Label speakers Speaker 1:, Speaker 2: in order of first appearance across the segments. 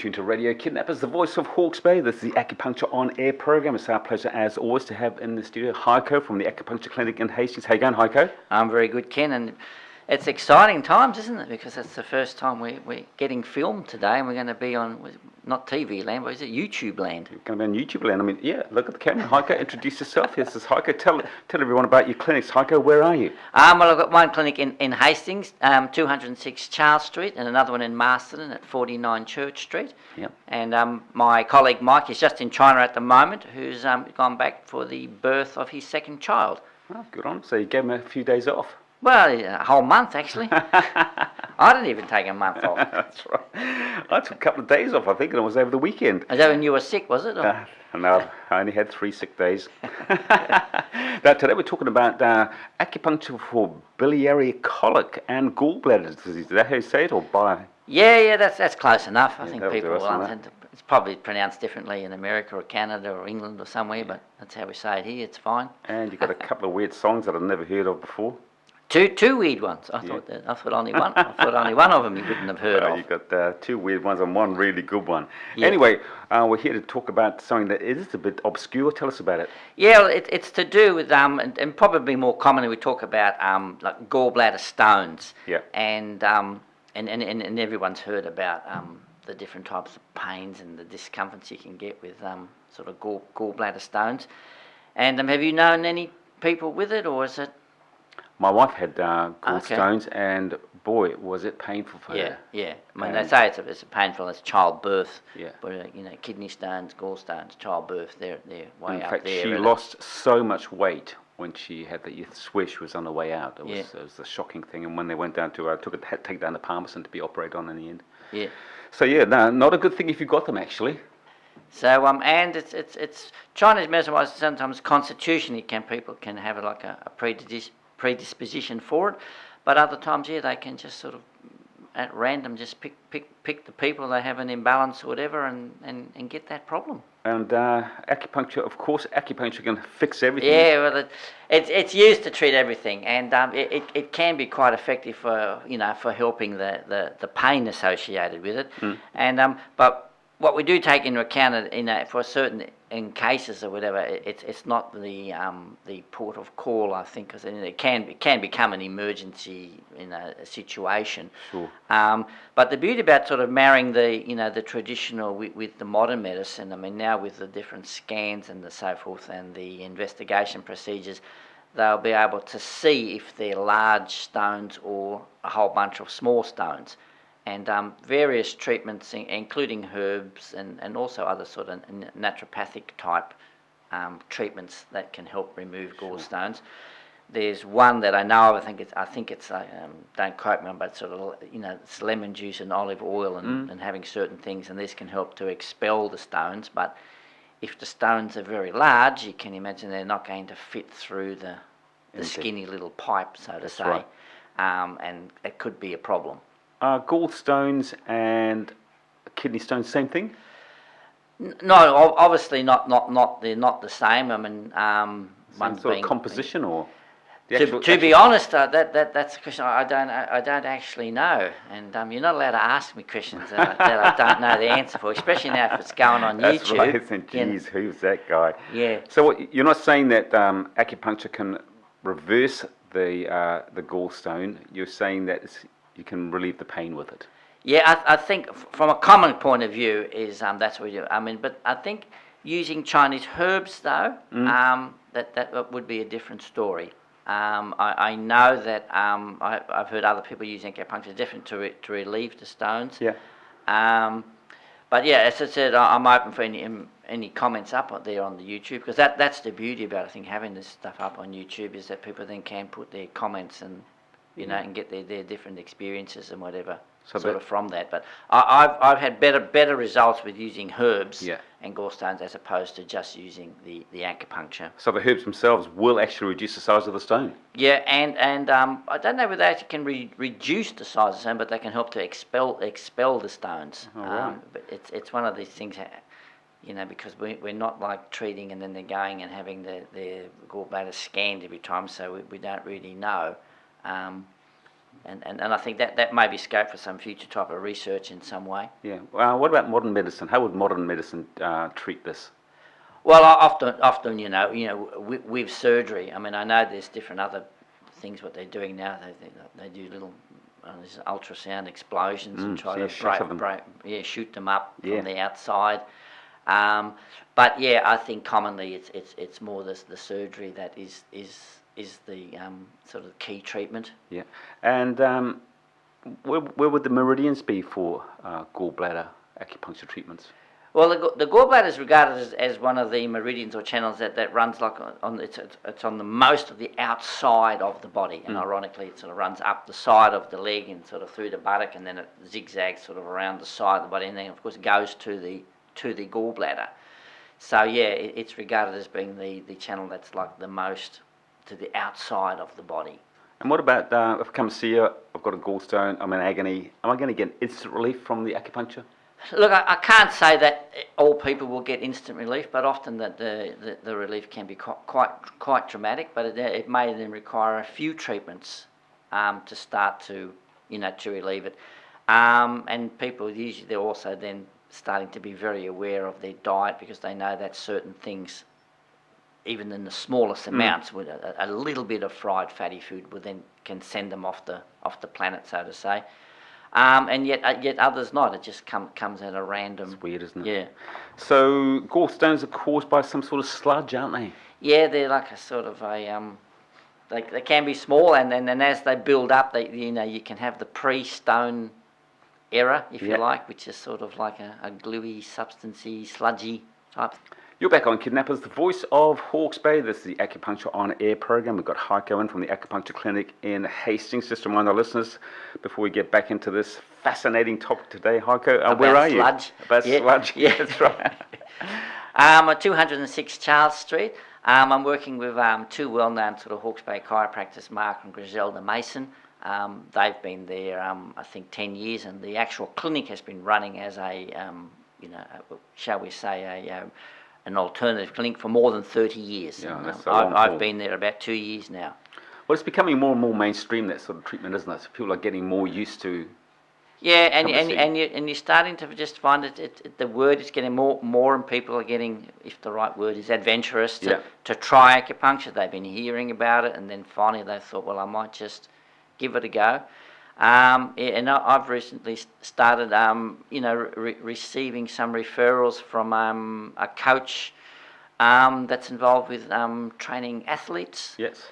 Speaker 1: tuned to Radio Kidnappers, the voice of Hawke's Bay. This is the Acupuncture On Air program. It's our pleasure, as always, to have in the studio Heiko from the Acupuncture Clinic in Hastings. How you going, Heiko?
Speaker 2: I'm very good, Ken, and it's exciting times, isn't it? Because it's the first time we're getting filmed today, and we're going to be on, not TV land, but is it YouTube land?
Speaker 1: You're going to be on YouTube land. I mean, yeah, look at the camera. Heiko, introduce yourself. Yes, this is Heiko. Tell everyone about your clinics. Heiko, where are you?
Speaker 2: Well, I've got one clinic in Hastings, 206 Charles Street, and another one in Marston at 49 Church Street.
Speaker 1: Yep.
Speaker 2: And my colleague Mike is just in China at the moment, who's gone back for the birth of his second child.
Speaker 1: Oh, good on. So you gave him a few days off.
Speaker 2: Well, a whole month, actually. I didn't even take a month off.
Speaker 1: That's right. I took a couple of days off, I think, and it was over the weekend.
Speaker 2: Is that when you were sick, was it?
Speaker 1: No, I only had 3 sick days. Now, today we're talking about acupuncture for biliary colic and gallbladder disease. Is that how you say it, or bi?
Speaker 2: Yeah, that's close enough. I think
Speaker 1: that'll
Speaker 2: people
Speaker 1: do us
Speaker 2: will
Speaker 1: on
Speaker 2: understand. It's probably pronounced differently in America or Canada or England or somewhere, but that's how we say it here. It's fine.
Speaker 1: And you've got a couple of weird songs that I've never heard of before.
Speaker 2: Two weird ones. I thought only one. I thought only one of them you wouldn't have heard of.
Speaker 1: You've got 2 weird ones and 1 really good one.
Speaker 2: Yeah.
Speaker 1: Anyway, we're here to talk about something that is a bit obscure. Tell us about it.
Speaker 2: Yeah, well, it's to do with and probably more commonly we talk about like gallbladder stones.
Speaker 1: Yeah.
Speaker 2: And everyone's heard about the different types of pains and the discomforts you can get with sort of gallbladder stones. And have you known any people with it, or is it?
Speaker 1: My wife had gallstones, and boy, was it painful for her.
Speaker 2: Yeah. I mean, they say it's a painful as childbirth.
Speaker 1: Yeah.
Speaker 2: But kidney stones, gallstones, childbirth, they're way
Speaker 1: In
Speaker 2: up
Speaker 1: fact,
Speaker 2: there.
Speaker 1: she lost so much weight when she had the swear she was on the way out. It was a shocking thing. And when they went down to had to take down to Palmerston to be operated on in the end.
Speaker 2: Yeah.
Speaker 1: So yeah, no, not a good thing if you got them actually.
Speaker 2: So and it's Chinese medicine-wise, sometimes constitutionally people can have like a predisposition for it, but other times they can just sort of at random just pick the people that have an imbalance or whatever and get that problem. And
Speaker 1: acupuncture, of course, acupuncture can fix everything.
Speaker 2: Yeah, well, it's used to treat everything, and it can be quite effective for for helping the pain associated with it. And but what we do take into account for certain cases or whatever, it's not the port of call, I think, because it can become an emergency in a situation.
Speaker 1: Sure.
Speaker 2: But the beauty about sort of marrying the traditional with the modern medicine, I mean, now with the different scans and the so forth and the investigation procedures, they'll be able to see if they're large stones or a whole bunch of small stones. And various treatments, including herbs and also other sort of naturopathic type treatments that can help remove gallstones. There's one that I know of. I think it's don't quote me on, but sort of it's lemon juice and olive oil and having certain things, and this can help to expel the stones. But if the stones are very large, you can imagine they're not going to fit through the skinny little pipe, so to say,
Speaker 1: right.
Speaker 2: And it could be a problem.
Speaker 1: Gallstones and kidney stones, same thing?
Speaker 2: No, obviously not. They're not the same. I mean,
Speaker 1: Same sort of composition, or
Speaker 2: to be honest, that's a question I don't actually know, and you're not allowed to ask me questions that I don't know the answer for, especially now if it's going on YouTube.
Speaker 1: That's right. Geez, who's that guy?
Speaker 2: Yeah.
Speaker 1: So you're not saying that acupuncture can reverse the gallstone. You're saying that you can relieve the pain with it.
Speaker 2: Yeah, I think from a common point of view is that's what we do. I mean, but I think using Chinese herbs though, that would be a different story. I know that I've heard other people using acupuncture different to relieve the stones.
Speaker 1: Yeah.
Speaker 2: But yeah, as I said, I'm open for any comments up there on the YouTube, because that's the beauty about, I think, having this stuff up on YouTube, is that people then can put their comments and and get their different experiences and whatever from that. But I've had better results with using herbs and gallstones as opposed to just using the acupuncture.
Speaker 1: So the herbs themselves will actually reduce the size of the stone.
Speaker 2: Yeah, and I don't know whether they actually can reduce the size of the stone, but they can help to expel the stones.
Speaker 1: Oh, right.
Speaker 2: But it's one of these things. Because we're not like treating and then they're going and having their gallbladder scanned every time, so we don't really know. And I think that may be scope for some future type of research in some way.
Speaker 1: Yeah. What about modern medicine? How would modern medicine treat this?
Speaker 2: Well, often with surgery. I mean, I know there's different other things what they're doing now. They do little these ultrasound explosions and try to shoot them up from the outside. But yeah, I think commonly it's more the surgery that is the sort of key treatment.
Speaker 1: Yeah. And where would the meridians be for gallbladder acupuncture treatments?
Speaker 2: Well, the gallbladder is regarded as one of the meridians or channels that runs like it's on the most of the outside of the body, and ironically, it sort of runs up the side of the leg and sort of through the buttock, and then it zigzags sort of around the side of the body, and then of course it goes to the gallbladder. So yeah, it's regarded as being the channel that's like the most to the outside of the body.
Speaker 1: And what about if I come see you, I've got a gallstone, I'm in agony, am I going to get instant relief from the acupuncture?
Speaker 2: Look, I can't say that all people will get instant relief, but often that the relief can be quite dramatic. But it may then require a few treatments to start to relieve it. And people usually they're also then starting to be very aware of their diet because they know that certain things, even in the smallest amounts, with a little bit of fried fatty food, can send them off the planet, so to say. And yet others not. It just comes at a random.
Speaker 1: It's weird, isn't it?
Speaker 2: Yeah.
Speaker 1: So gallstones are caused by some sort of sludge, aren't they?
Speaker 2: Yeah, they're like a sort of a they can be small, and as they build up, you can have the pre-stone era, if you like, which is sort of like a gluey, substancey, sludgy type.
Speaker 1: You're back on Kidnappers, the voice of Hawke's Bay. This is the Acupuncture On Air program. We've got Heiko in from the Acupuncture Clinic in Hastings. Just to remind our listeners, before we get back into this fascinating topic today, Heiko, where are
Speaker 2: sludge.
Speaker 1: You? About sludge. Yeah, that's right.
Speaker 2: I'm at 206 Charles Street. I'm working with two well-known sort of Hawke's Bay chiropractors, Mark and Griselda Mason. They've been there, I think, 10 years, and the actual clinic has been running as shall we say, an alternative clinic for more than 30 years.
Speaker 1: Yeah,
Speaker 2: I've been there about 2 years now.
Speaker 1: Well, it's becoming more and more mainstream, that sort of treatment, isn't it? So people are getting more used to.
Speaker 2: Yeah, and you're starting to just find the word is getting more, and people are getting, if the right word is, adventurous to try acupuncture. They've been hearing about it, and then finally they thought, well, I might just give it a go. And I've recently started, receiving some referrals from a coach that's involved with training athletes.
Speaker 1: Yes.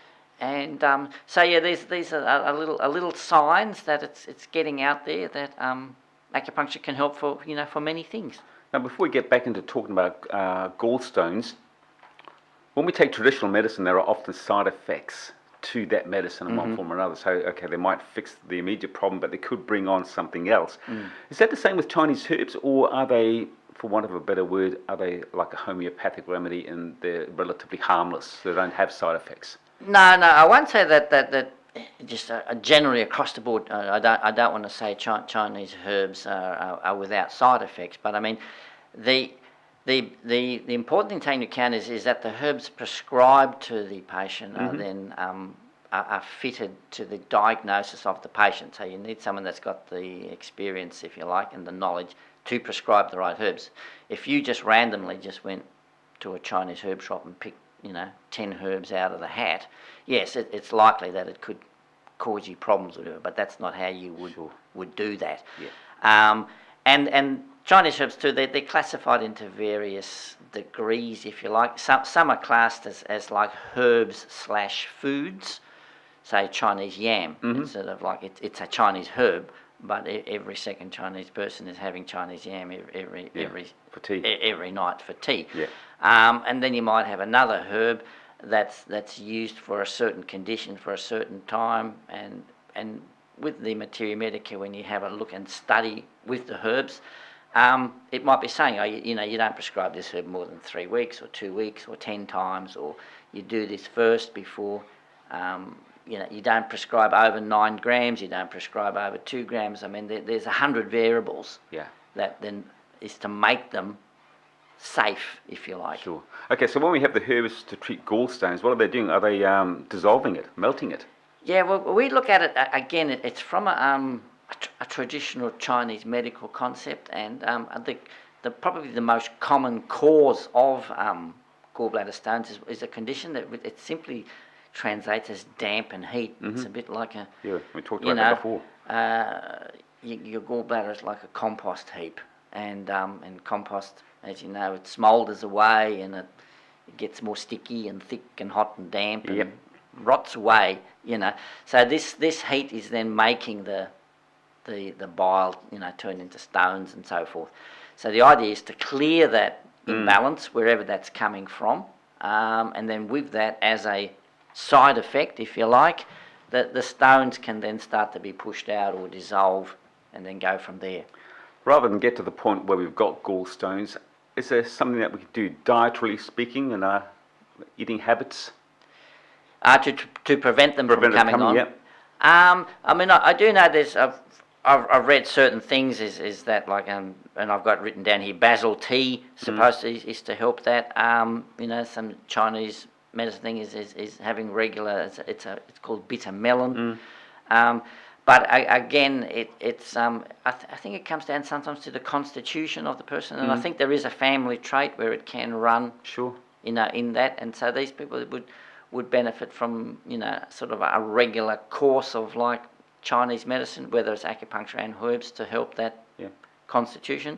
Speaker 2: And so yeah, these are a little signs that it's getting out there that acupuncture can help for many things.
Speaker 1: Now, before we get back into talking about gallstones, when we take traditional medicine, there are often side effects to that medicine in one form or another. So, okay, they might fix the immediate problem, but they could bring on something else. Is that the same with Chinese herbs, or are they, for want of a better word, are they like a homeopathic remedy and they're relatively harmless, so they don't have side effects? No,
Speaker 2: I won't say that just generally across the board. I don't want to say Chinese herbs are without side effects, but I mean the important thing to take into account is that the herbs prescribed to the patient are then are fitted to the diagnosis of the patient. So you need someone that's got the experience, if you like, and the knowledge to prescribe the right herbs. If you just randomly just went to a Chinese herb shop and picked 10 herbs out of the hat, yes, it's likely that it could cause you problems with it, but that's not how you would do that.
Speaker 1: Yeah.
Speaker 2: And Chinese herbs too, they're classified into various degrees, if you like. Some are classed as like herbs / foods, say Chinese yam. Instead of like it's a Chinese herb, but every second Chinese person is having Chinese yam
Speaker 1: for tea.
Speaker 2: Every night for tea.
Speaker 1: Yeah.
Speaker 2: And then you might have another herb that's used for a certain condition for a certain time, and with the Materia Medica, when you have a look and study with the herbs, it might be saying, you don't prescribe this herb more than 3 weeks or 2 weeks or 10 times, or you do this first before, you don't prescribe over 9 grams, you don't prescribe over 2 grams. I mean, there's 100 variables that then is to make them safe, if you like.
Speaker 1: Sure. Okay, so when we have the herbs to treat gallstones, what are they doing? Are they dissolving it, melting it?
Speaker 2: Yeah, well, we look at it again. It's from a traditional Chinese medical concept, and I think probably the most common cause of gallbladder stones is a condition that it simply translates as damp and heat. It's a bit like a
Speaker 1: we talked about that before.
Speaker 2: Your gallbladder is like a compost heap, and compost, as you know, it smoulders away and it gets more sticky and thick and hot and damp and rots away. So this heat is then making the bile turn into stones and so forth. So the idea is to clear that imbalance wherever that's coming from, and then with that as a side effect, if you like, the stones can then start to be pushed out or dissolve and then go from there.
Speaker 1: Rather than get to the point where we've got gallstones, is there something that we can do dietarily speaking in our eating habits?
Speaker 2: To prevent them from coming on?
Speaker 1: Yeah.
Speaker 2: I mean, I do know there's... I've read certain things is that like and I've got written down here basil tea is to help that. Some Chinese medicine thing is having regular. It's called bitter melon. But again, it's I think it comes down sometimes to the constitution of the person, and I think there is a family trait where it can run.
Speaker 1: Sure.
Speaker 2: In that, and so these people would benefit from sort of a regular course of like Chinese medicine, whether it's acupuncture and herbs to help that constitution.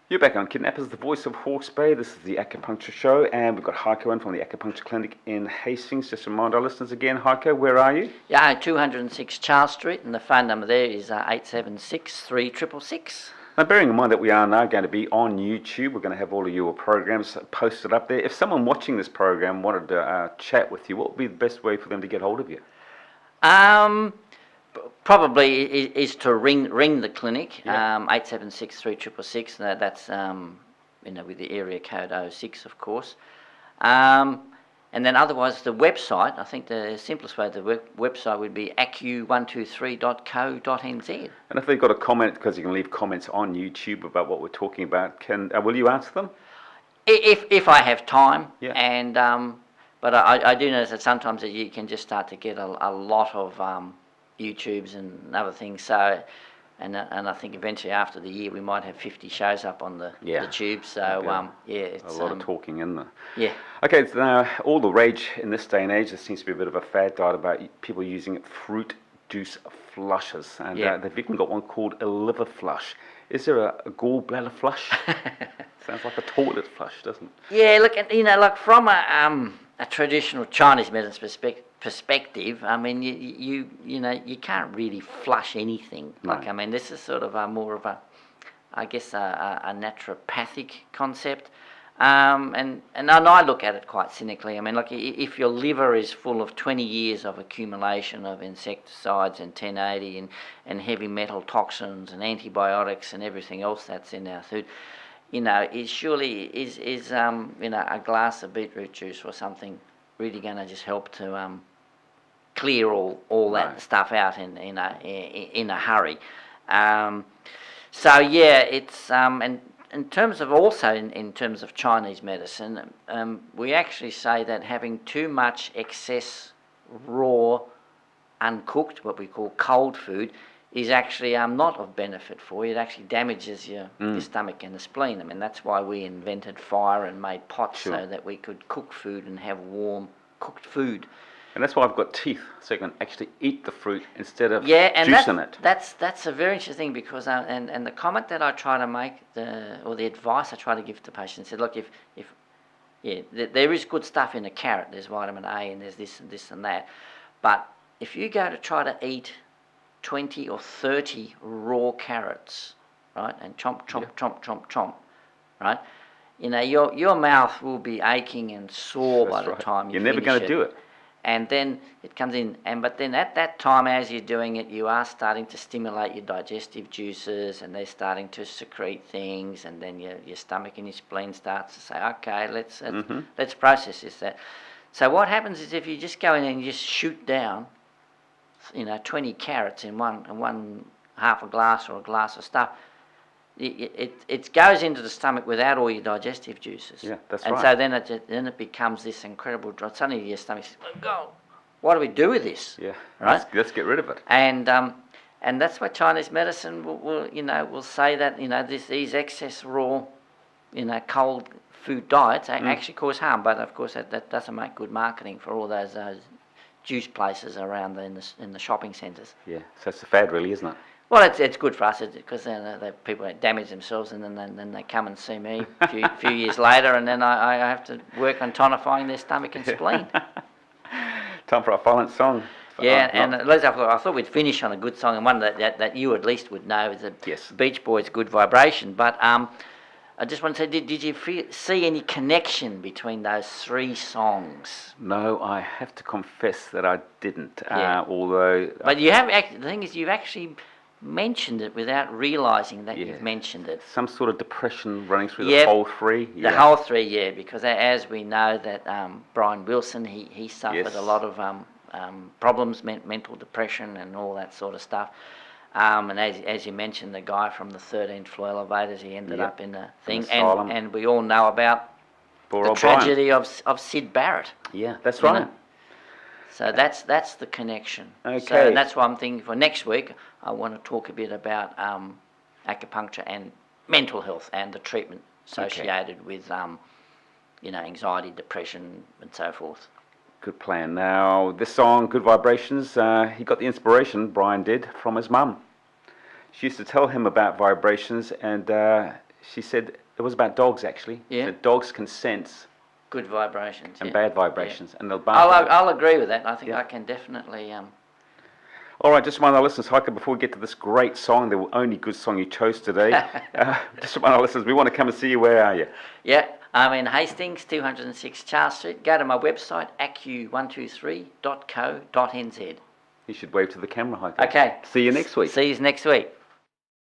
Speaker 1: You're back on Kidnappers, the voice of Hawke's Bay. This is the Acupuncture Show, and we've got Heiko in from the Acupuncture Clinic in Hastings. Just to remind our listeners again, Heiko, where are you?
Speaker 2: Yeah, 206 Charles Street, and the phone number there is 876 3666.
Speaker 1: Now, bearing in mind that we are now going to be on YouTube, we're going to have all of your programs posted up there. If someone watching this program wanted to chat with you, what would be the best way for them to get hold of you?
Speaker 2: Probably is to ring the clinic, 876 3666. That's with the area code 06, of course. And then otherwise the website, I think the simplest way, the website would be acu123.co.nz.
Speaker 1: And if they've got a comment, because you can leave comments on YouTube about what we're talking about, will you answer them?
Speaker 2: If I have time,
Speaker 1: yeah.
Speaker 2: And but I do notice that sometimes that you can just start to get a lot of YouTubes and other things. So, and I think eventually after the year we might have 50 shows up on the tube. So it's
Speaker 1: a lot of talking in there.
Speaker 2: Yeah.
Speaker 1: Okay, so now all the rage in this day and age, there seems to be a bit of a fad diet about people using fruit juice flushes, and they've even got one called a liver flush. Is there a gallbladder flush? Sounds like a toilet flush, doesn't it?
Speaker 2: Yeah, look, like from a traditional Chinese medicine perspective, I mean, you can't really flush anything.
Speaker 1: No.
Speaker 2: Like, I mean, this is sort of more of a naturopathic concept. And I look at it quite cynically. I mean, like, if your liver is full of 20 years of accumulation of insecticides and 1080 and heavy metal toxins and antibiotics and everything else that's in our food, it surely is a glass of beetroot juice or something really going to just help to clear all that stuff out in a hurry. So yeah, it's and in terms of also in terms of Chinese medicine, we actually say that having too much excess raw, uncooked, what we call cold food, is actually not of benefit for you. It actually damages your stomach and the spleen. I mean, that's why we invented fire and made pots so that we could cook food and have warm cooked food.
Speaker 1: And that's why I've got teeth, so you can actually eat the fruit instead of
Speaker 2: and
Speaker 1: juicing it.
Speaker 2: That's a very interesting thing, because and the comment that I try to make, or the advice I try to give to patients, is look, if there is good stuff in a carrot. There's vitamin A and there's this and this and that, but if you go to try to eat 20 or 30 raw carrots, right, and chomp, right, your mouth will be aching and sore by the time you're
Speaker 1: never going to do it.
Speaker 2: And then it comes in, but then at that time, as you're doing it, you are starting to stimulate your digestive juices, and they're starting to secrete things, and then your stomach and your spleen starts to say, okay, let's process this. So what happens is, if you just go in and you just shoot down, 20 carrots in one half a glass or a glass of stuff, it goes into the stomach without all your digestive juices.
Speaker 1: Yeah, that's
Speaker 2: and
Speaker 1: right.
Speaker 2: So then it becomes this incredible dry. Suddenly your stomach says, go, what do we do with this?
Speaker 1: Yeah.
Speaker 2: Right?
Speaker 1: Let's get rid of it.
Speaker 2: And that's why Chinese medicine will say that these excess raw, cold food diets actually cause harm. But of course that doesn't make good marketing for all those juice places around in the shopping centres.
Speaker 1: Yeah. So it's a fad, really, isn't it?
Speaker 2: Well, it's good for us because then people damage themselves, and then they come and see me a few years later, and then I have to work on tonifying their stomach and spleen.
Speaker 1: Time for a violent song.
Speaker 2: Yeah, and at least I thought we'd finish on a good song, and one that you at least would know is the Beach Boys' "Good Vibration." But I just want to say, did you see any connection between those three songs?
Speaker 1: No, I have to confess that I didn't.
Speaker 2: Yeah.
Speaker 1: Although,
Speaker 2: but the thing is, you've actually mentioned it without realising that you've mentioned it.
Speaker 1: Some sort of depression running through the whole three.
Speaker 2: The whole three, because as we know that Brian Wilson, he suffered a lot of problems, mental depression and all that sort of stuff. And as you mentioned, the guy from the 13th floor elevators, he ended up in a thing. And we all know about the tragedy of Sid Barrett.
Speaker 1: Yeah, that's right.
Speaker 2: So that's the connection.
Speaker 1: Okay.
Speaker 2: So that's why I'm thinking for next week, I want to talk a bit about acupuncture and mental health and the treatment associated with anxiety, depression, and so forth.
Speaker 1: Good plan. Now, this song, Good Vibrations, he got the inspiration, Brian did, from his mum. She used to tell him about vibrations, and she said it was about dogs, actually.
Speaker 2: Yeah.
Speaker 1: That dogs can sense
Speaker 2: good vibrations
Speaker 1: and bad vibrations, and they'll
Speaker 2: I'll agree with that. I think I can definitely.
Speaker 1: All right, just remind our listeners, Heike, before we get to this great song, the only good song you chose today, just remind our listeners, we want to come and see you. Where are you?
Speaker 2: Yeah, I'm in Hastings, 206 Charles Street. Go to my website, acu123.co.nz.
Speaker 1: You should wave to the camera, Heike.
Speaker 2: Okay.
Speaker 1: See you next week.
Speaker 2: See you next week.